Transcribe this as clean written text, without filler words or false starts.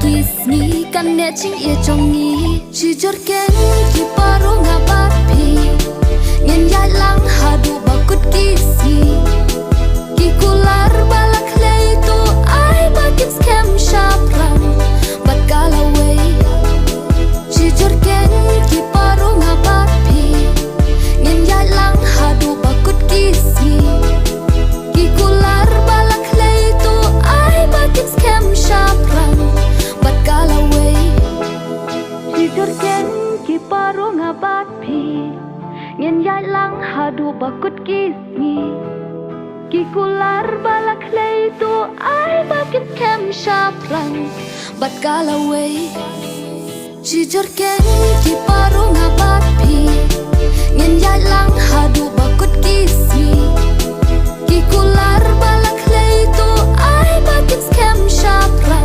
kisni kan ne ching ye chongi jujur ken ki paro ngabat pi ngen ya lang hadu bakut kisni ki kular balak lei tu ai bakit scam shapran bat kalawe jujur ken ki paro ngabat pi ngen ya lang hadu bakut kisni ki kular balak lei tu ai bakit scam shapran bat kalawe jujur ken ki paro ngabat pi ngen ya lang hadu bakut kisni ki kular balak lei tu ai bakit scam shapran bat kalawe jujur ken ki paro ngabat pi ngen ya lang hadu bakut kisni ki kular balak lei tu ai bakit scam shapran